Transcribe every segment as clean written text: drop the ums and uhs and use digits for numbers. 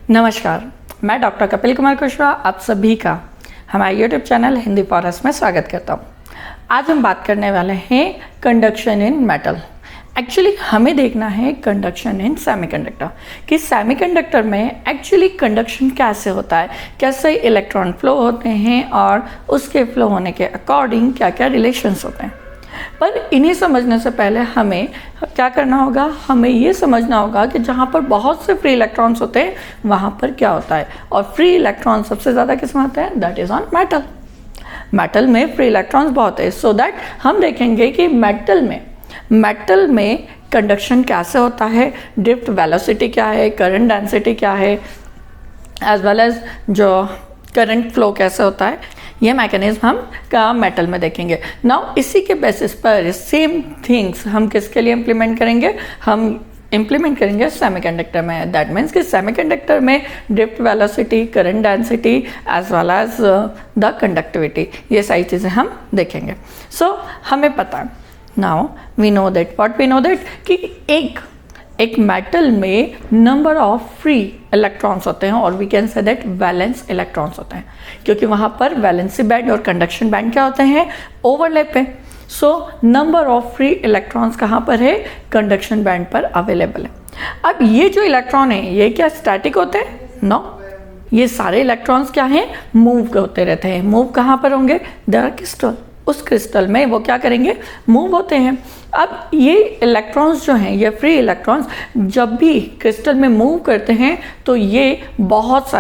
नमस्कार, मैं डॉक्टर कपिल कुमार कुशवाहा आप सभी का हमारे YouTube चैनल हिंदी फॉरेस्ट में स्वागत करता हूँ। आज हम बात करने वाले हैं कंडक्शन इन मेटल। एक्चुअली हमें देखना है कंडक्शन इन सेमीकंडक्टर कि सेमीकंडक्टर में एक्चुअली कंडक्शन कैसे होता है, कैसे इलेक्ट्रॉन फ्लो होते हैं और उसके फ्लो होने के अकॉर्डिंग क्या क्या रिलेशंस होते हैं। पर इन्हें समझने से पहले हमें क्या करना होगा, हमें ये समझना होगा कि जहाँ पर बहुत से फ्री इलेक्ट्रॉन्स होते हैं वहाँ पर क्या होता है, और फ्री इलेक्ट्रॉन सबसे ज़्यादा किस में होते हैं, that is on metal. Metal में फ्री इलेक्ट्रॉन्स बहुत है। सो दैट हम देखेंगे कि मेटल में कंडक्शन कैसे होता है, ड्रिफ्ट वेलोसिटी क्या है, करंट डेंसिटी क्या है, एज वेल एज जो करंट फ्लो कैसे होता है, ये मैकेनिज्म हम का मेटल में देखेंगे। नाउ इसी के बेसिस पर सेम थिंग्स हम किसके लिए इम्प्लीमेंट करेंगे, हम इम्प्लीमेंट करेंगे सेमीकंडक्टर में। दैट मीन्स कि सेमीकंडक्टर में drift velocity, current density as well as the conductivity, ये सारी चीज़ें हम देखेंगे। सो हमें पता है, now we know that what we know that कि एक मेटल में नंबर ऑफ फ्री इलेक्ट्रॉन्स होते हैं, और we can say that valence electrons होते हैं, क्योंकि वहाँ पर वैलेंसी बैंड और कंडक्शन बैंड क्या होते हैं, ओवरलैप है। So number of free electrons कहाँ पर है, कंडक्शन बैंड पर अवेलेबल है। अब ये जो इलेक्ट्रॉन है ये क्या स्टैटिक होते हैं, नो, ये सारे इलेक्ट्रॉन्स क्या हैं, मूव होते रहते हैं। मूव कहाँ पर होंगे, देयर क्रिस्टल, उस क्रिस्टल में वो क्या करेंगे, मूव होते हैं। अब ये इलेक्ट्रॉन्स जो हैं, ये फ्री इलेक्ट्रॉन्स जब भी क्रिस्टल में मूव करते हैं तो ये बहुत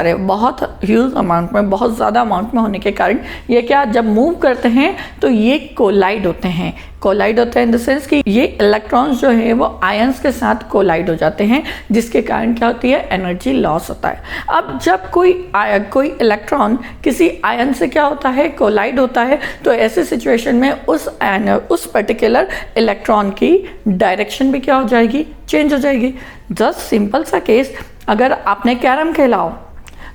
ह्यूज अमाउंट में, बहुत ज़्यादा अमाउंट में होने के कारण ये क्या, जब मूव करते हैं तो ये कोलाइड होते हैं इन द सेंस कि ये इलेक्ट्रॉन्स जो है वो आयंस के साथ कोलाइड हो जाते हैं, जिसके कारण क्या होती है, एनर्जी लॉस होता है। अब जब कोई इलेक्ट्रॉन किसी आयन से क्या होता है, कोलाइड होता है, तो ऐसे सिचुएशन में उस पर्टिकुलर इलेक्ट्रॉन की डायरेक्शन भी क्या हो जाएगी, चेंज हो जाएगी। जस्ट सिंपल सा केस, अगर आपने कैरम खेला हो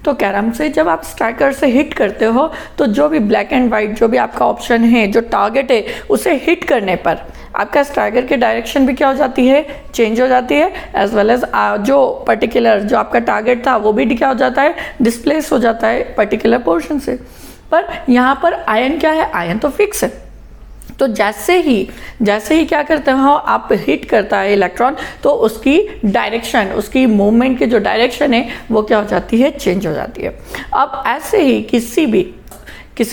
तो कैरम से जब आप स्ट्राइकर से हिट करते हो तो जो भी ब्लैक एंड वाइट जो भी आपका ऑप्शन है, जो टारगेट है, उसे हिट करने पर आपका स्ट्राइकर की डायरेक्शन भी क्या हो जाती है, चेंज हो जाती है, एज वेल एज जो पर्टिकुलर जो आपका टारगेट था वो भी क्या हो जाता है, डिस्प्लेस हो जाता है पर्टिकुलर पोर्शन से। पर यहाँ पर आयन क्या है, आयन तो फिक्स है। तो जैसे ही क्या करते हो आप, हिट करता है इलेक्ट्रॉन, तो उसकी डायरेक्शन, उसकी मूवमेंट की जो डायरेक्शन है वो क्या हो जाती है, चेंज हो जाती है। अब ऐसे ही किसी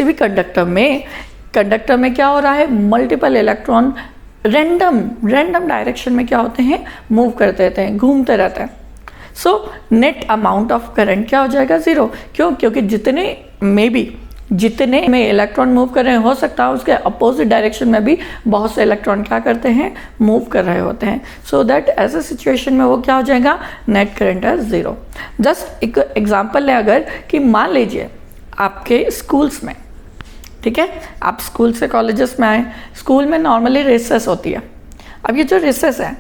भी कंडक्टर में क्या हो रहा है, मल्टीपल इलेक्ट्रॉन रैंडम डायरेक्शन में क्या होते हैं, मूव करते रहते हैं, घूमते रहते हैं। So net amount of current क्या हो जाएगा, ज़ीरो। क्यों, क्योंकि जितने में इलेक्ट्रॉन मूव कर रहे हैं, हो सकता है उसके अपोजिट डायरेक्शन में भी बहुत से इलेक्ट्रॉन क्या करते हैं, मूव कर रहे होते हैं। सो दैट ऐसे सिचुएशन में वो क्या हो जाएगा, नेट करंट है ज़ीरो। जस्ट एक एग्जांपल लें, अगर कि मान लीजिए आपके स्कूल्स में, ठीक है, आप स्कूल से कॉलेजेस में आए, स्कूल में नॉर्मली रिसेस होती है। अब ये जो रिसेस है,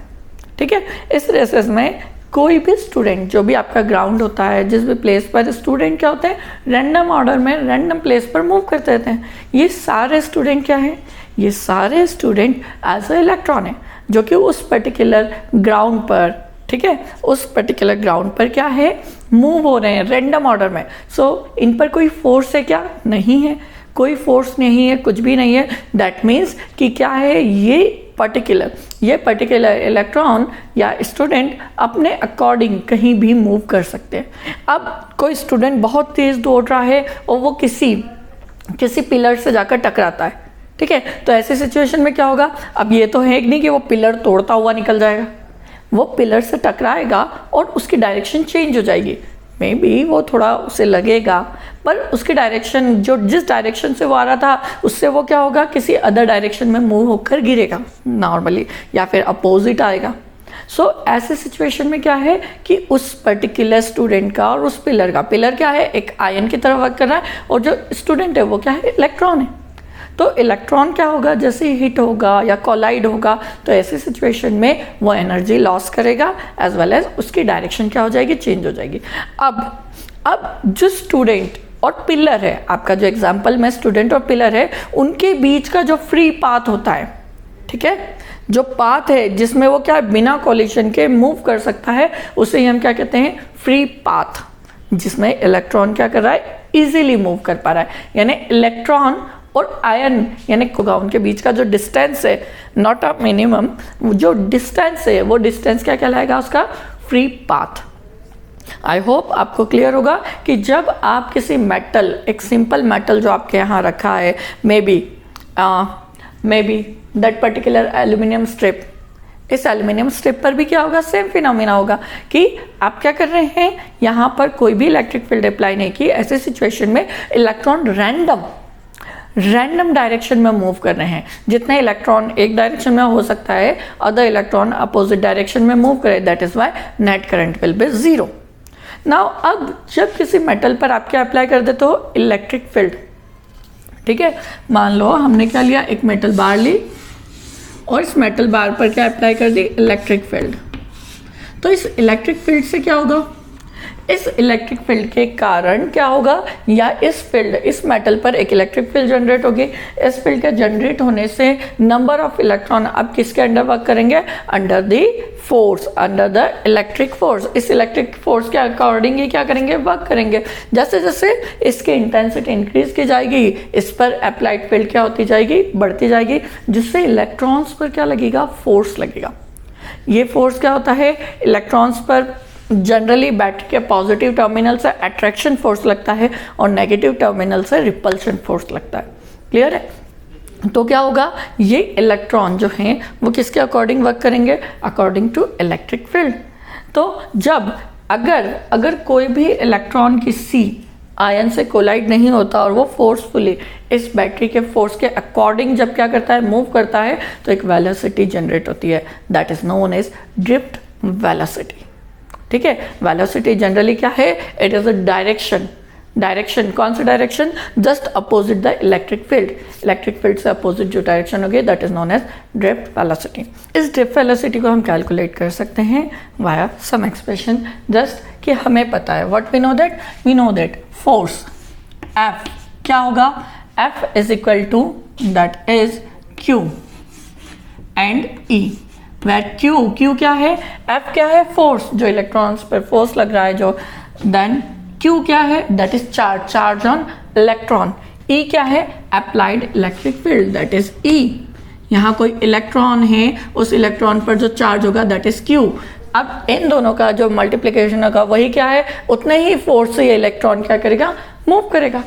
ठीक है, इस रिसेस में कोई भी स्टूडेंट, जो भी आपका ग्राउंड होता है, जिस भी प्लेस पर स्टूडेंट क्या होते हैं, रैंडम ऑर्डर में रैंडम प्लेस पर मूव करते रहते हैं। ये सारे स्टूडेंट क्या हैं, ये सारे स्टूडेंट एज ए इलेक्ट्रॉन है, जो कि उस पर्टिकुलर ग्राउंड पर, ठीक है, उस पर्टिकुलर ग्राउंड पर क्या है, मूव हो रहे हैं रैंडम ऑर्डर में। सो इन पर कोई फोर्स है क्या, नहीं है, कोई फोर्स नहीं है, कुछ भी नहीं है। दैट मीन्स कि क्या है, ये पर्टिकुलर इलेक्ट्रॉन या स्टूडेंट अपने अकॉर्डिंग कहीं भी मूव कर सकते हैं। अब कोई स्टूडेंट बहुत तेज़ दौड़ रहा है और वो किसी पिलर से जाकर टकराता है, ठीक है, तो ऐसी सिचुएशन में क्या होगा, अब ये तो है नहीं कि वो पिलर तोड़ता हुआ निकल जाएगा, वो पिलर से टकराएगा और उसकी डायरेक्शन चेंज हो जाएगी। मे बी वो थोड़ा उसे लगेगा, पर उसकी डायरेक्शन, जो जिस डायरेक्शन से वो आ रहा था, उससे वो क्या होगा, किसी अदर डायरेक्शन में मूव होकर गिरेगा नॉर्मली, या फिर अपोजिट आएगा। सो ऐसे सिचुएशन में क्या है कि उस पर्टिकुलर स्टूडेंट का और उस पिलर क्या है, एक आयन की तरह वर्क कर रहा है, और जो स्टूडेंट है वो क्या है, इलेक्ट्रॉन है। तो इलेक्ट्रॉन क्या होगा, जैसे ही हिट होगा या कोलाइड होगा, तो ऐसी सिचुएशन में वो एनर्जी लॉस करेगा, एज वेल एज उसकी डायरेक्शन क्या हो जाएगी, चेंज हो जाएगी। अब जो स्टूडेंट और पिलर है, आपका जो एग्जांपल में स्टूडेंट और पिलर है, उनके बीच का जो फ्री पाथ होता है, ठीक है, जो पाथ है जिसमें वो क्या बिना कोलिशन के मूव कर सकता है, उसे ही हम क्या कहते हैं, फ्री पाथ। जिसमें इलेक्ट्रॉन क्या कर रहा है, इजीली मूव कर पा रहा है। यानी इलेक्ट्रॉन और आयन यानी उनके बीच का जो डिस्टेंस है, नॉट अ मिनिमम, जो डिस्टेंस है वो डिस्टेंस क्या कहलाएगा, उसका फ्री पाथ। आई होप आपको क्लियर होगा कि जब आप किसी मेटल, एक सिंपल मेटल जो आपके यहाँ रखा है, may be that particular aluminium strip, इस एल्यूमिनियम स्ट्रिप पर भी क्या होगा, सेम फिनोमिना होगा कि आप क्या कर रहे हैं, यहाँ पर कोई भी इलेक्ट्रिक फील्ड अप्लाई नहीं की, ऐसे सिचुएशन में इलेक्ट्रॉन रैंडम डायरेक्शन में मूव कर रहे हैं। जितने इलेक्ट्रॉन एक डायरेक्शन में हो सकता है, अदर इलेक्ट्रॉन अपोजिट डायरेक्शन में मूव करे, that is why net current will be 0। Now अब जब किसी मेटल पर आप क्या अप्लाई कर देते हो, इलेक्ट्रिक फील्ड, ठीक है। मान लो हमने क्या लिया, एक मेटल बार ली और इस मेटल बार पर क्या अप्लाई कर दी, इलेक्ट्रिक फील्ड। तो इस इलेक्ट्रिक फील्ड से क्या होगा, इस इलेक्ट्रिक फील्ड के कारण क्या होगा, या इस मेटल पर एक इलेक्ट्रिक फील्ड जनरेट होगी। इस फील्ड के जनरेट होने से नंबर ऑफ इलेक्ट्रॉन अब किसके अंडर वर्क करेंगे, under the force, under the electric force. इस इलेक्ट्रिक फोर्स के अकॉर्डिंग ये क्या करेंगे, वर्क करेंगे। जैसे जैसे इसकी इंटेंसिटी इंक्रीज की जाएगी, इस पर अप्लाइड फील्ड क्या होती जाएगी, बढ़ती जाएगी, जिससे इलेक्ट्रॉन्स पर क्या लगेगा, फोर्स लगेगा। ये फोर्स क्या होता है, इलेक्ट्रॉन्स पर जनरली बैटरी के पॉजिटिव टर्मिनल से अट्रैक्शन फोर्स लगता है और नेगेटिव टर्मिनल से रिपल्शन फोर्स लगता है। क्लियर है? तो क्या होगा, ये इलेक्ट्रॉन जो हैं वो किसके अकॉर्डिंग वर्क करेंगे, अकॉर्डिंग टू इलेक्ट्रिक फील्ड। तो जब अगर कोई भी इलेक्ट्रॉन किसी आयन से कोलाइड नहीं होता और वो फोर्सफुली इस बैटरी के फोर्स के अकॉर्डिंग जब क्या करता है, मूव करता है, तो एक वेलोसिटी जनरेट होती है, that is known as drift velocity. ठीक है, वेलोसिटी जनरली क्या है, इट इज अ डायरेक्शन। कौन सा direction, just opposite the electric field. Electric field से अपोजिट जो डायरेक्शन होगी, that is known as drift velocity. इस ड्रिफ्ट वेलोसिटी को हम कैलकुलेट कर सकते हैं वाया सम एक्सप्रेशन, जस्ट कि हमें पता है what we know that force F क्या होगा, F is equal to that is Q and E, where Q क्या है, F क्या है, फोर्स, जो इलेक्ट्रॉन्स पर फोर्स लग रहा है जो, देन Q क्या है, that is charge on electron. E क्या है, applied electric field, that is E। यहाँ कोई इलेक्ट्रॉन है, उस इलेक्ट्रॉन पर जो चार्ज होगा दैट इज Q। अब इन दोनों का जो मल्टीप्लीकेशन होगा वही क्या है, उतने ही फोर्स से ये इलेक्ट्रॉन क्या करेगा, मूव करेगा।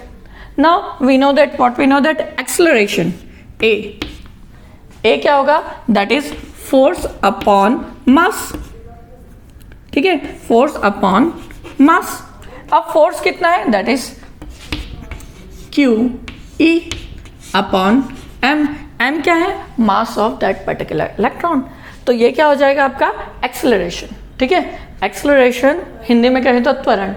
Now we know that acceleration A क्या होगा, that is force upon mass. ठीक है, फोर्स अपॉन मास। अब फोर्स कितना है, that is QE upon M क्या है, mass of that particular electron. तो ये क्या हो जाएगा आपका एक्सेलरेशन। ठीक है, एक्सेलरेशन हिंदी में कहें तो त्वरण।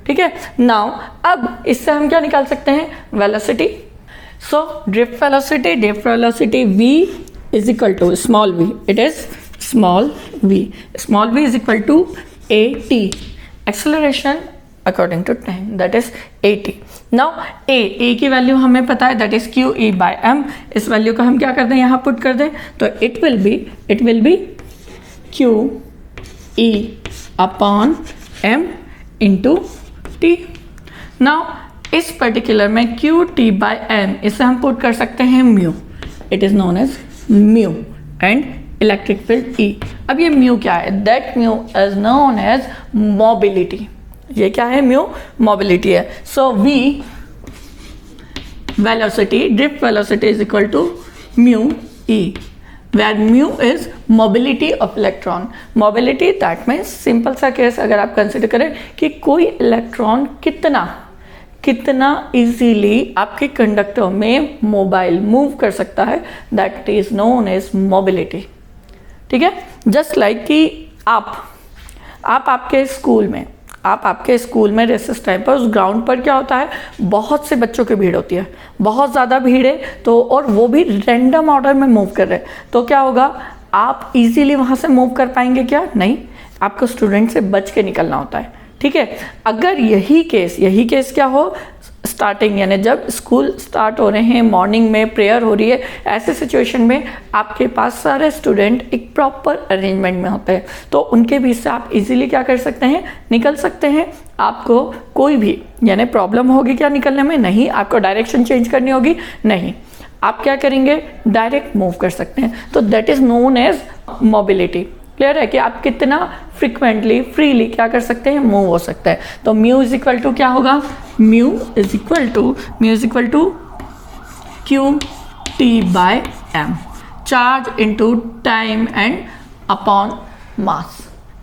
ठीक है, नाउ अब इससे हम क्या निकाल सकते हैं, velocity. So drift velocity V is equal to small v, it is small v is equal to AT, acceleration according to time, that is AT. now A की वैल्यू हमें पता है, that is QE by M। इस value को हम क्या कर दें, यहाँ पुट कर दें, तो it will be QE upon M into T। now इस पर्टिकुलर में QT by M, इसे हम पुट कर सकते हैं mu, it is known as mu and electric field E। अब ये म्यू क्या है, that mu is known as mobility. ये क्या है, म्यू मोबिलिटी है। So V velocity, drift velocity is equal to mu E, where mu is mobility of electron. Mobility that means, simple सा case अगर आप कंसिडर करें कि कोई इलेक्ट्रॉन कितना इजीली आपके कंडक्टर में मोबाइल मूव कर सकता है, that is known as mobility. ठीक है, जस्ट लाइक कि आप आपके स्कूल में रेसेस टाइम पर उस ग्राउंड पर क्या होता है, बहुत से बच्चों की भीड़ होती है, बहुत ज़्यादा भीड़ है, तो और वो भी रैंडम ऑर्डर में मूव कर रहे हैं, तो क्या होगा, आप इजीली वहाँ से मूव कर पाएंगे क्या, नहीं, आपको स्टूडेंट से बच के निकलना होता है। ठीक है, अगर यही केस क्या हो, स्टार्टिंग यानी जब स्कूल स्टार्ट हो रहे हैं, मॉर्निंग में प्रेयर हो रही है, ऐसे सिचुएशन में आपके पास सारे स्टूडेंट एक प्रॉपर अरेंजमेंट में होते हैं, तो उनके बीच से आप इजीली क्या कर सकते हैं, निकल सकते हैं। आपको कोई भी यानी प्रॉब्लम होगी क्या निकलने में? नहीं। आपको डायरेक्शन चेंज करनी होगी? नहीं। आप क्या करेंगे? डायरेक्ट मूव कर सकते हैं। तो that is known as mobility. Clear है कि आप कितना फ्रिक्वेंटली फ्रीली क्या कर सकते हैं, मूव हो सकता है। तो म्यू इज इक्वल टू क्या होगा? Mu is equal to q t by m, charge into time and upon mass.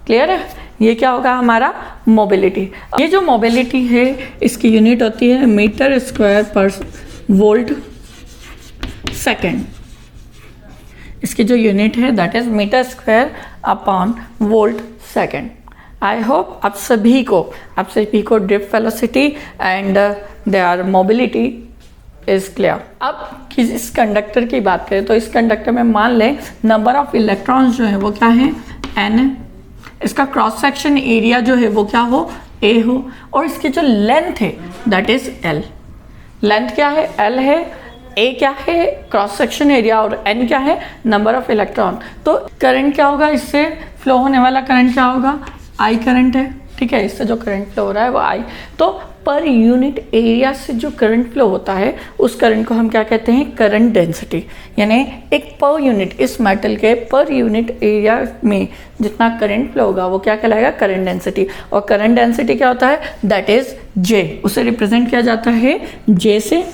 Clear है? ये क्या होगा हमारा? मोबिलिटी। ये जो मोबिलिटी है इसकी यूनिट होती है metre square per volt second. इसकी जो यूनिट है that is metre square upon volt second. I hope आप सभी को drift velocity and their mobility is clear. अब इस कंडक्टर की बात करें तो इस कंडक्टर में मान लें नंबर ऑफ इलेक्ट्रॉन्स जो है वो क्या है? n। इसका क्रॉस सेक्शन एरिया जो है वो क्या हो? a हो। और इसकी जो लेंथ है दैट इज l। लेंथ क्या है? l है। ए क्या है? Cross section area. और एन क्या है? Number of electron. तो करंट क्या होगा? इससे फ्लो होने वाला करंट क्या होगा? आई करंट है। ठीक है, इससे जो करंट फ्लो हो रहा है वो आई। तो पर यूनिट एरिया से जो करंट फ्लो होता है उस करंट को हम क्या कहते हैं? Current density. यानी एक पर यूनिट, इस मेटल के पर यूनिट एरिया में जितना करंट फ्लो होगा वो क्या कहलाएगा? Current density. और करंट डेंसिटी क्या होता है? दैट इज जे। उसे रिप्रेजेंट किया जाता है जे से,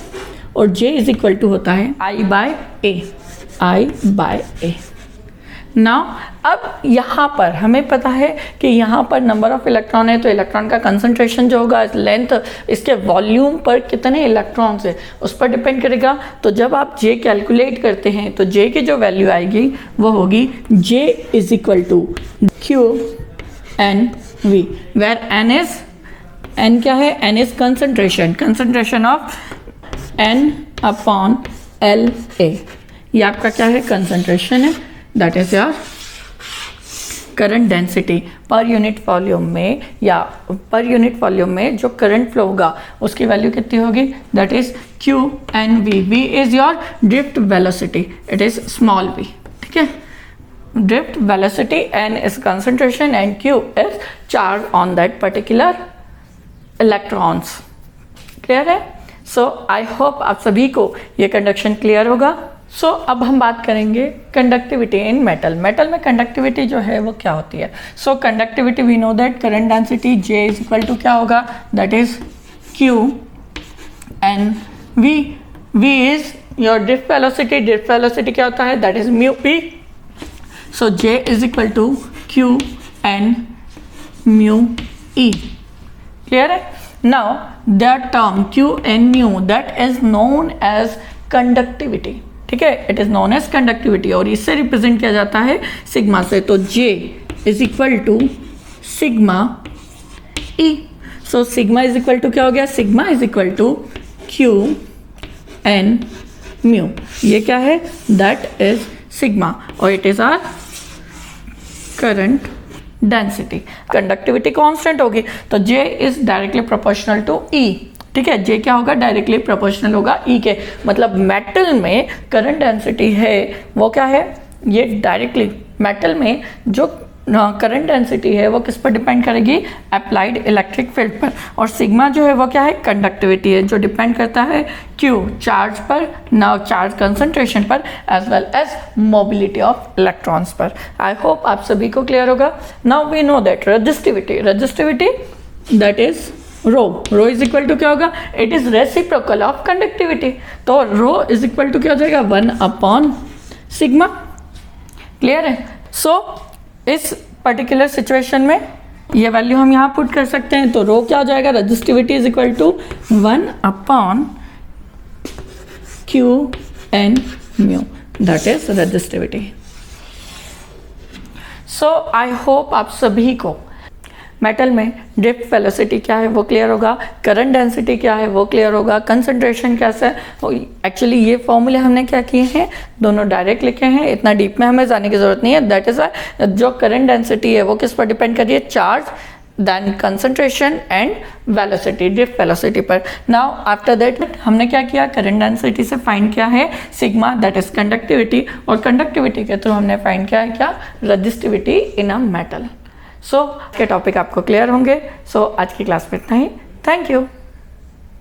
और J इज इक्वल टू होता है I बाय ए। नाउ अब यहाँ पर हमें पता है कि यहाँ पर नंबर ऑफ इलेक्ट्रॉन है, तो इलेक्ट्रॉन का कंसंट्रेशन जो होगा, लेंथ, इसके वॉल्यूम पर कितने इलेक्ट्रॉन्स है उस पर डिपेंड करेगा। तो जब आप J कैलकुलेट करते हैं तो J की जो वैल्यू आएगी वो होगी J is equal to Q N V, where N क्या है? N is concentration of N upon L A. ये आपका क्या है? कंसंट्रेशन है। That is your current density per unit volume में, या पर यूनिट वॉल्यूम में जो करंट फ्लो होगा उसकी वैल्यू कितनी होगी? That is q n v. V is your drift velocity, it is small v। ठीक है, drift velocity, n is concentration and q is charge on that particular electrons. Clear है? So I hope आप सभी को ये conduction clear होगा। सो अब हम बात करेंगे कंडक्टिविटी इन मेटल। मेटल में कंडक्टिविटी जो है वो क्या होती है? So conductivity we know that current density J is equal to क्या होगा? That is Q N V। V is your drift velocity. Drift velocity क्या होता है? That is mu P। So J is equal to Q N mu E। Clear है? Now that term Q N mu that is known as conductivity। ठीक है, it is known as conductivity और इससे represent किया जाता है sigma से। तो J is equal to sigma E। So sigma is equal to क्या हो गया? Sigma is equal to Q N mu। ये क्या है? दैट इज सिग्मा और it is our current density. Conductivity constant होगी तो J is directly proportional to E। ठीक है, J क्या होगा? डायरेक्टली प्रोपोर्शनल होगा E के। मतलब मेटल में करंट डेंसिटी है वो क्या है? ये डायरेक्टली मेटल में जो करंट डेंसिटी है वो किस पर डिपेंड करेगी? अप्लाइड इलेक्ट्रिक फील्ड पर। और सिग्मा जो है वो क्या है? कंडक्टिविटी है, जो डिपेंड करता है Q चार्ज पर, ना चार्ज कंसंट्रेशन पर, as well as mobility of electrons पर। आई होप आप सभी को क्लियर होगा। Now we know that resistivity that is rho is equal to क्या होगा? It is reciprocal of conductivity. तो रो इज इक्वल टू क्या हो जाएगा? 1 अपॉन सिग्मा। क्लियर है? सो इस पर्टिकुलर सिचुएशन में ये वैल्यू हम यहाँ पुट कर सकते हैं। तो रो क्या हो जाएगा? Resistivity is equal to 1 upon q n mu, that is resistivity. So I hope आप सभी को मेटल में ड्रिफ्ट वेलोसिटी क्या है वो क्लियर होगा, करंट डेंसिटी क्या है वो क्लियर होगा, कंसंट्रेशन कैसा है। एक्चुअली ये फॉर्मूले हमने क्या किए हैं? दोनों डायरेक्ट लिखे हैं, इतना डीप में हमें जाने की जरूरत नहीं है। दैट इज वाई जो करंट डेंसिटी है वो किस पर डिपेंड कर रही है? Charge then concentration and velocity, drift velocity पर। नाउ आफ्टर दैट हमने क्या किया, करंट डेंसिटी से फाइंड किया है सिग्मा, दैट इज कंडक्टिविटी, और कंडक्टिविटी के थ्रू हमने फाइंड किया है क्या, रेजिस्टिविटी इन अ मेटल। सो के टॉपिक आपको क्लियर होंगे। सो आज की क्लास में इतना ही। Thank you.